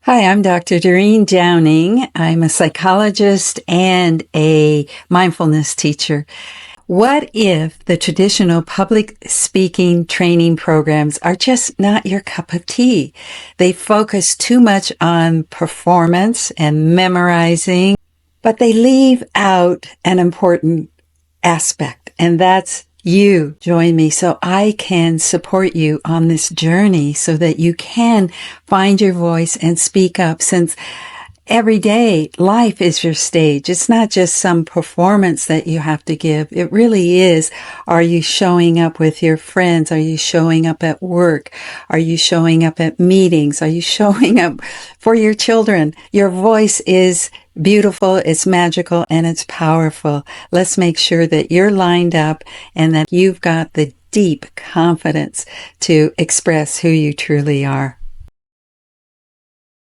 Hi, I'm Dr. Doreen Downing. I'm a psychologist and a mindfulness teacher. What if the traditional public speaking training programs are just not your cup of tea? They focus too much on performance and memorizing, but they leave out an important aspect, and that's you. Join me so I can support you on this journey so that you can find your voice and speak up, since every day life is your stage. It's not just some performance that you have to give. It really is. Are you showing up with your friends? Are you showing up at work? Are you showing up at meetings? Are you showing up for your children? Your voice is beautiful, it's magical, and it's powerful. Let's make sure that you're lined up and that you've got the deep confidence to express who you truly are.